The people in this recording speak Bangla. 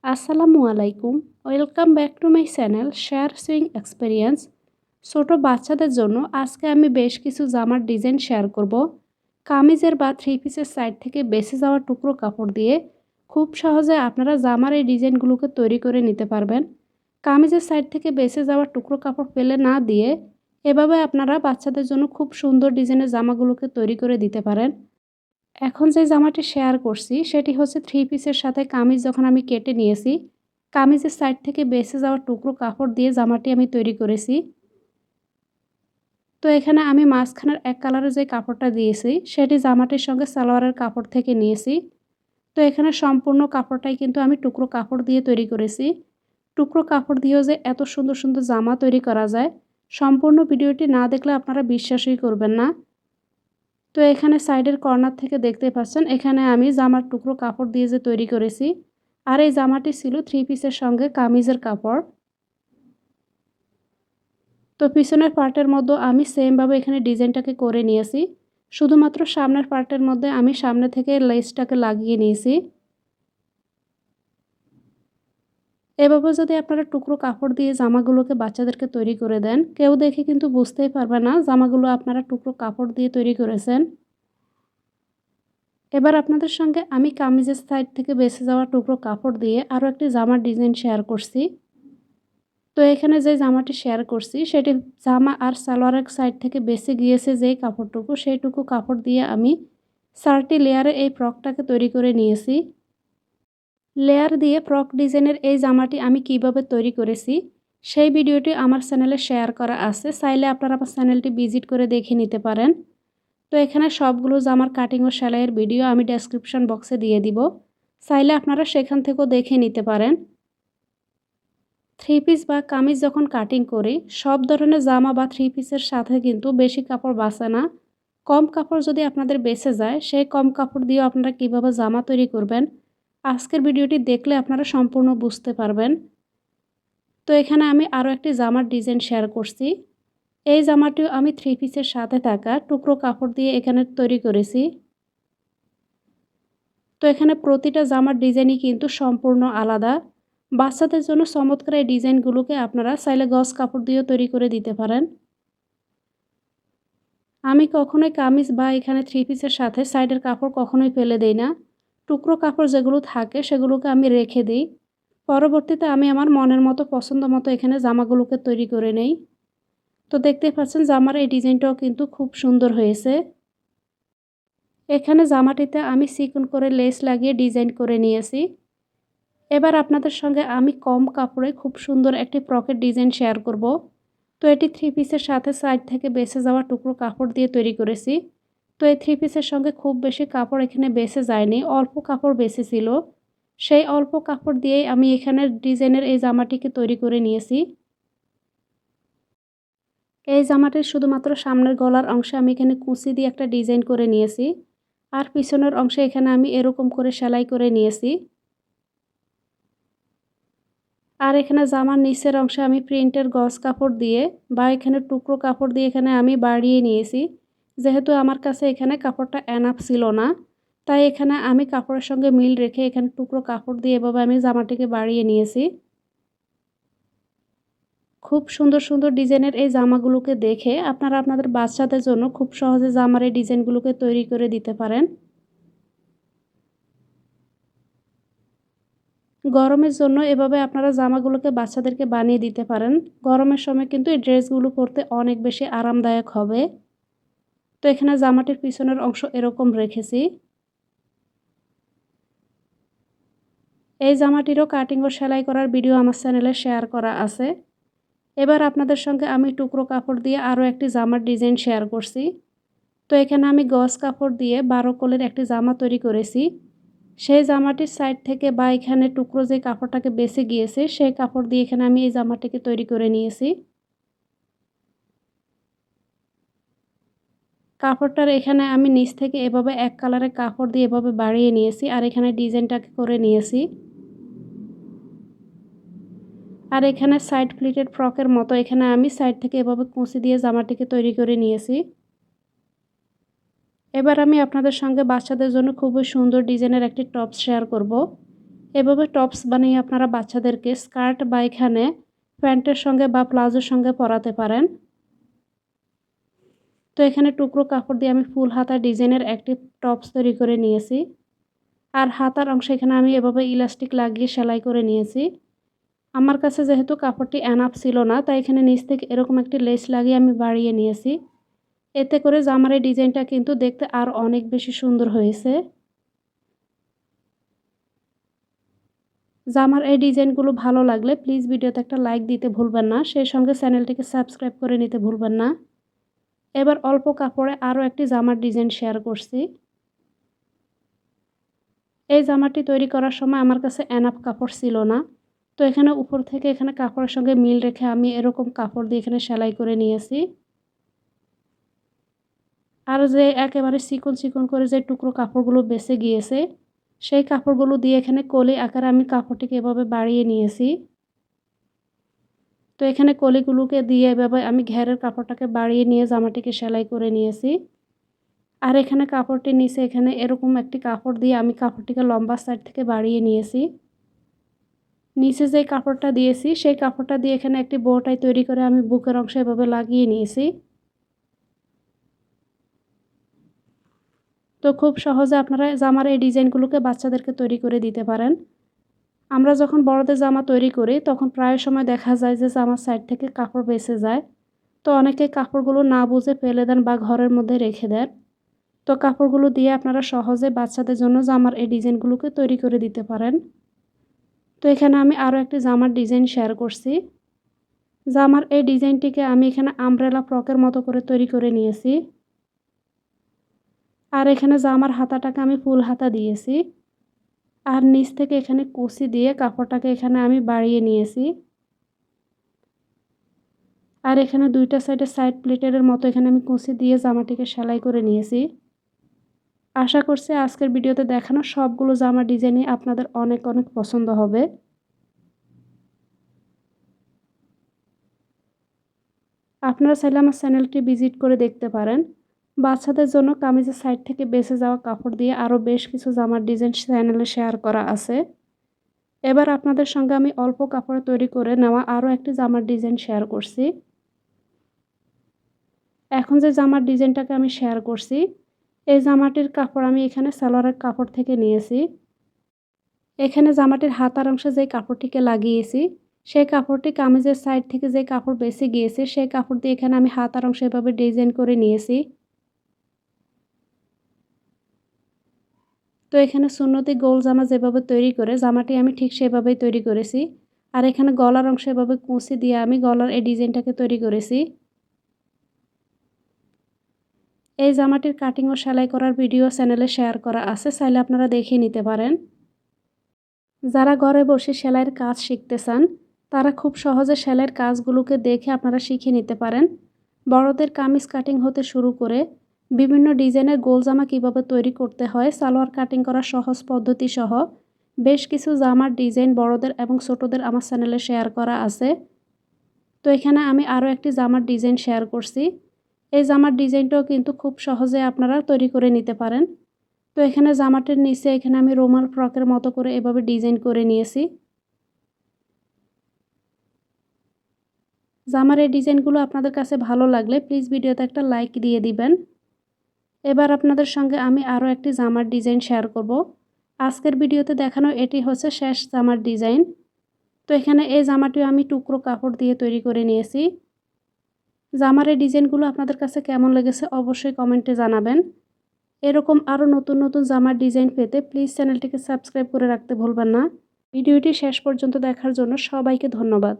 আসসালামু আলাইকুম। Welcome back to my channel share swing experience. ছোট বাচ্চাদের জন্য আজকে আমি বেশ কিছু জামার ডিজাইন শেয়ার করব। কামিজের বা থ্রি পিসের সাইড থেকে বেঁচে যাওয়া টুকরো কাপড় দিয়ে খুব সহজে আপনারা জামার এই ডিজাইনগুলোকে তৈরি করে নিতে পারবেন। কামিজের সাইড থেকে বেঁচে যাওয়া টুকরো কাপড় ফেলে না দিয়ে এভাবে আপনারা বাচ্চাদের জন্য খুব সুন্দর ডিজাইনের জামাগুলোকে তৈরি করে দিতে পারেন। এখন যে জামাটি শেয়ার করছি সেটি হচ্ছে থ্রি পিসের সাথে কামিজ যখন আমি কেটে নিয়েছি, কামিজের সাইড থেকে বেঁচে যাওয়া টুকরো কাপড় দিয়ে জামাটি আমি তৈরি করেছি। তো এখানে আমি মাঝখানের এক কালারের যে কাপড়টা দিয়েছি সেটি জামাটির সঙ্গে সালোয়ারের কাপড় থেকে নিয়েছি। তো এখানে সম্পূর্ণ কাপড়টাই কিন্তু আমি টুকরো কাপড় দিয়ে তৈরি করেছি। টুকরো কাপড় দিয়েও যে এত সুন্দর সুন্দর জামা তৈরি করা যায়, সম্পূর্ণ ভিডিওটি না দেখলে আপনারা বিশ্বাসই করবেন না। তো এখানে সাইডের কর্নার থেকে দেখতে পাচ্ছেন এখানে আমি জামার টুকরো কাপড় দিয়ে যে তৈরি করেছি। আর এই জামাটি ছিল থ্রি পিসের সঙ্গে কামিজের কাপড়। তো পিছনের পার্টের মধ্যে আমি সেমভাবে এখানে ডিজাইনটাকে করে নিয়েছি। শুধুমাত্র সামনের পার্টের মধ্যে আমি সামনে থেকে লেসটাকে লাগিয়ে নিয়েছি। এভাবে যদি আপনারা টুকরো কাপড় দিয়ে জামাগুলোকে বাচ্চাদেরকে তৈরি করে দেন, কেউ দেখে কিন্তু বুঝতেই পারবে না জামাগুলো আপনারা টুকরো কাপড় দিয়ে তৈরি করেছেন। এবার আপনাদের সঙ্গে আমি কামিজের সাইড থেকে বেঁচে যাওয়া টুকরো কাপড় দিয়ে আরও একটি জামার ডিজাইন শেয়ার করছি। তো এখানে যে জামাটি শেয়ার করছি সেটি জামা আর সালোয়ারের সাইড থেকে বেঁচে গিয়েছে যেই কাপড়টুকু, সেইটুকু কাপড় দিয়ে আমি 4টি লেয়ারে এই ফ্রকটাকে তৈরি করে নিয়েছি। লেয়ার দিয়ে ফ্রক ডিজাইনের এই জামাটি আমি কিভাবে তৈরি করেছি সেই ভিডিওটি আমার চ্যানেলে শেয়ার করা আছে, চাইলে আপনারা আমার চ্যানেলটি ভিজিট করে দেখে নিতে পারেন। তো এখানে সবগুলো জামার কাটিং ও সেলাইয়ের ভিডিও আমি ডেসক্রিপশন বক্সে দিয়ে দিব, চাইলে আপনারা সেখান থেকেও দেখে নিতে পারেন। থ্রি পিস বা কামিজ যখন কাটিং করি সব ধরনের জামা বা থ্রি পিসের সাথে কিন্তু বেশি কাপড় বাঁচে না। কম কাপড় যদি আপনাদের বেঁচে যায় সেই কম কাপড় দিয়েও আপনারা কীভাবে জামা তৈরি করবেন আজকের ভিডিওটি দেখলে আপনারা সম্পূর্ণ বুঝতে পারবেন। তো এখানে আমি আরও একটি জামার ডিজাইন শেয়ার করছি। এই জামাটিও আমি থ্রি পিসের সাথে থাকা টুকরো কাপড় দিয়ে এখানে তৈরি করেছি। তো এখানে প্রতিটা জামার ডিজাইনই কিন্তু সম্পূর্ণ আলাদা। বাচ্চাদের জন্য চমৎকার এই ডিজাইনগুলোকে আপনারা চাইলে গজ কাপড় দিয়েও তৈরি করে দিতে পারেন। আমি কখনোই কামিজ বা এখানে থ্রি পিসের সাথে সাইডের কাপড় কখনোই ফেলে দেই না। টুকরো কাপড় যেগুলো থাকে সেগুলোকে আমি রেখে দিই। পরবর্তীতে আমি আমার মনের মতো পছন্দ মতো এখানে জামাগুলোকে তৈরি করে নেই। তো দেখতেই পাচ্ছেন জামার এই ডিজাইনটাও কিন্তু খুব সুন্দর হয়েছে। এখানে জামাটিতে আমি চিকন করে লেস লাগিয়ে ডিজাইন করে নিয়েছি। এবার আপনাদের সঙ্গে আমি কম কাপড়ে খুব সুন্দর একটি ফ্রকের ডিজাইন শেয়ার করব। তো এটি থ্রি পিসের সাথে সাইড থেকে বেঁচে যাওয়া টুকরো কাপড় দিয়ে তৈরি করেছি। তো এই থ্রি পিসের সঙ্গে খুব বেশি কাপড় এখানে বেঁচে যায়নি, অল্প কাপড় বেঁচে ছিল। সেই অল্প কাপড় দিয়েই আমি এখানে ডিজাইনের এই জামাটিকে তৈরি করে নিয়েছি। এই জামাটির শুধুমাত্র সামনের গলার অংশে আমি এখানে কুঁচি দিয়ে একটা ডিজাইন করে নিয়েছি। আর পিছনের অংশে এখানে আমি এরকম করে সেলাই করে নিয়েছি। আর এখানে জামার নিচের অংশে আমি প্রিন্টের গজ কাপড় দিয়ে বা এখানে টুকরো কাপড় দিয়ে এখানে আমি বাড়িয়ে নিয়েছি। যেহেতু আমার কাছে এখানে কাপড়টা এনাফ ছিল না, তাই এখানে আমি কাপড়ের সঙ্গে মিল রেখে এখানে টুকরো কাপড় দিয়ে এভাবে আমি জামাটিকে বাড়িয়ে নিয়েছি। খুব সুন্দর সুন্দর ডিজাইনের এই জামাগুলোকে দেখে আপনারা আপনাদের বাচ্চাদের জন্য খুব সহজে জামার এই ডিজাইনগুলোকে তৈরি করে দিতে পারেন। গরমের জন্য এভাবে আপনারা জামাগুলোকে বাচ্চাদেরকে বানিয়ে দিতে পারেন। গরমের সময় কিন্তু এই ড্রেসগুলো পরতে অনেক বেশি আরামদায়ক হবে। তো এখানে জামাটির পিছনের অংশ এরকম রেখেছি। এই জামাটিরও কাটিং ও সেলাই করার ভিডিও আমার চ্যানেলে শেয়ার করা আছে। এবার আপনাদের সঙ্গে আমি টুকরো কাপড় দিয়ে আরও একটি জামার ডিজাইন শেয়ার করছি। তো এখানে আমি গজ কাপড় দিয়ে 12 কোলের একটি জামা তৈরি করেছি। সেই জামাটির সাইড থেকে বা এখানে টুকরো যে কাপড়টাকে বেঁচে গিয়েছে সেই কাপড় দিয়ে এখানে আমি এই জামাটিকে তৈরি করে নিয়েছি। কাপড়টার এখানে আমি নিচ থেকে এভাবে এক কালারের কাপড় দিয়ে এভাবে বাড়িয়ে নিয়েছি আর এখানে ডিজাইনটাকে করে নিয়েছি। আর এখানে সাইড প্লিটেড ফ্রকের মতো এখানে আমি সাইড থেকে এভাবে কুঁচি দিয়ে জামাটিকে তৈরি করে নিয়েছি। এবার আমি আপনাদের সঙ্গে বাচ্চাদের জন্য খুবই সুন্দর ডিজাইনের একটি টপস শেয়ার করব। এভাবে টপস বানিয়ে আপনারা বাচ্চাদেরকে স্কার্ট বা এখানে প্যান্টের সঙ্গে বা প্লাজোর সঙ্গে পরাতে পারেন। তো এখানে টুকরো কাপড় দিয়ে আমি ফুল হাতা ডিজাইনের একটি টপস তৈরি করে নিয়েছি। আর হাতার অংশে এখানে আমি এভাবে ইলাস্টিক লাগিয়ে সেলাই করে নিয়েছি। আমার কাছে যেহেতু কাপড়টি এনাফ ছিল না, তাই এখানে নিচ থেকে এরকম একটি লেস লাগিয়ে আমি বাড়িয়ে নিয়েছি। এতে করে জামার এই ডিজাইনটা কিন্তু দেখতে আরও অনেক বেশি সুন্দর হয়েছে। জামার এই ডিজাইনগুলো ভালো লাগলে প্লিজ ভিডিওতে একটা লাইক দিতে ভুলবেন না, সেই সঙ্গে চ্যানেলটিকে সাবস্ক্রাইব করে নিতে ভুলবেন না। এবার অল্প কাপড়ে আরও একটি জামার ডিজাইন শেয়ার করছি। এই জামাটি তৈরি করার সময় আমার কাছে এনাফ কাপড় ছিল না, তো এখানে উপর থেকে এখানে কাপড়ের সঙ্গে মিল রেখে আমি এরকম কাপড় দিয়ে এখানে সেলাই করে নিয়েছি। আর যে একেবারে চিকন চিকন করে যে টুকরো কাপড়গুলো বেঁচে গিয়েছে, সেই কাপড়গুলো দিয়ে এখানে কলি আকারে আমি কাপড়টিকে এভাবে বাড়িয়ে নিয়েছি। তো এখানে কলিগুলোকে দিয়ে এভাবে আমি ঘেরের কাপড়টাকে বাড়িয়ে নিয়ে জামাটিকে সেলাই করে নিয়েছি। আর এখানে কাপড়টির নিচে এখানে এরকম একটি কাপড় দিয়ে আমি কাপড়টিকে লম্বা সাইড থেকে বাড়িয়ে নিয়েছি। নিচে যে কাপড়টা দিয়েছি সেই কাপড়টা দিয়ে এখানে একটি বো টাই তৈরি করে আমি বুকের অংশে এভাবে লাগিয়ে নিয়েছি। তো খুব সহজে আপনারা জামার এই ডিজাইনগুলোকে বাচ্চাদেরকে তৈরি করে দিতে পারেন। আমরা যখন বড়দের জামা তৈরি করি তখন প্রায় সময় দেখা যায় যে জামার সাইড থেকে কাপড় বেঁচে যায়। তো অনেকে কাপড়গুলো না বুঝে ফেলে দেন বা ঘরের মধ্যে রেখে দেন। তো কাপড়গুলো দিয়ে আপনারা সহজে বাচ্চাদের জন্য জামার এই ডিজাইনগুলোকে তৈরি করে দিতে পারেন। তো এখানে আমি আরও একটি জামার ডিজাইন শেয়ার করছি। জামার এই ডিজাইনটিকে আমি এখানে আমব্রেলা ফ্রকের মতো করে তৈরি করে নিয়েছি। আর এখানে জামার হাতাটাকে আমি ফুল হাতা দিয়েছি। আর নিচ থেকে এখানে কুচি দিয়ে কাপড়টাকে এখানে আমি বাড়িয়ে নিয়েছি। আর এখানে দুইটা সাইডে সাইড প্লেটের মতো এখানে আমি কুচি দিয়ে জামাটিকে সেলাই করে নিয়েছি। আশা করছি আজকের ভিডিওতে দেখানো সবগুলো জামার ডিজাইনই আপনাদের অনেক অনেক পছন্দ হবে। আপনারা চাইলে আমার চ্যানেলটি ভিজিট করে দেখতে পারেন। বাচ্চাদের জন্য কামিজের সাইড থেকে বেঁচে যাওয়া কাপড় দিয়ে আরও বেশ কিছু জামার ডিজাইন চ্যানেলে শেয়ার করা আছে। এবার আপনাদের সঙ্গে আমি অল্প কাপড়ে তৈরি করে নেওয়া আরও একটি জামার ডিজাইন শেয়ার করছি। এখন যে জামার ডিজাইনটাকে আমি শেয়ার করছি, এই জামাটির কাপড় আমি এখানে সালোয়ারের কাপড় থেকে নিয়েছি। এখানে জামাটির হাতার অংশে যে কাপড়টিকে লাগিয়েছি, সেই কাপড়টি কামিজের সাইড থেকে যে কাপড় বেঁচে গিয়েছে সেই কাপড় দিয়ে এখানে আমি হাতার অংশে এভাবে ডিজাইন করে নিয়েছি। তো এখানে সুন্নতি গোল জামা যেভাবে তৈরি করে জামাটি আমি ঠিক সেভাবেই তৈরি করেছি। আর এখানে গলার অংশে এভাবে কুঁচি দিয়ে আমি গলার এই ডিজাইনটাকে তৈরি করেছি। এই জামাটির কাটিং ও সেলাই করার ভিডিও চ্যানেলে শেয়ার করা আছে, চাইলে আপনারা দেখে নিতে পারেন। যারা ঘরে বসে সেলাইয়ের কাজ শিখতে চান তারা খুব সহজে সেলাইয়ের কাজগুলোকে দেখে আপনারা শিখে নিতে পারেন। বড়দের কামিজ কাটিং হতে শুরু করে বিভিন্ন ডিজাইনের গোল জামা কীভাবে তৈরি করতে হয়, সালোয়ার কাটিং করার সহজ পদ্ধতি সহ বেশ কিছু জামার ডিজাইন বড়দের এবং ছোটদের আমার চ্যানেলে শেয়ার করা আছে। তো এখানে আমি আরও একটি জামার ডিজাইন শেয়ার করছি। এই জামার ডিজাইনটাও কিন্তু খুব সহজে আপনারা তৈরি করে নিতে পারেন। তো এখানে জামাটির নিচে এখানে আমি রুমাল ফ্রকের মতো করে এভাবে ডিজাইন করে নিয়েছি। জামার এই ডিজাইনগুলো আপনাদের কাছে ভালো লাগলে প্লিজ ভিডিওতে একটা লাইক দিয়ে দিবেন। এবার আপনাদের সঙ্গে আমি আরও একটি জামার ডিজাইন শেয়ার করব। আজকের ভিডিওতে দেখানো এটি হচ্ছে শেষ জামার ডিজাইন। তো এখানে এই জামাটিও আমি টুকরো কাপড় দিয়ে তৈরি করে নিয়েছি। জামার এই ডিজাইনগুলো আপনাদের কাছে কেমন লেগেছে অবশ্যই কমেন্টে জানাবেন। এরকম আরও নতুন নতুন জামার ডিজাইন পেতে প্লিজ চ্যানেলটিকে সাবস্ক্রাইব করে রাখতে ভুলবেন না। ভিডিওটি শেষ পর্যন্ত দেখার জন্য সবাইকে ধন্যবাদ।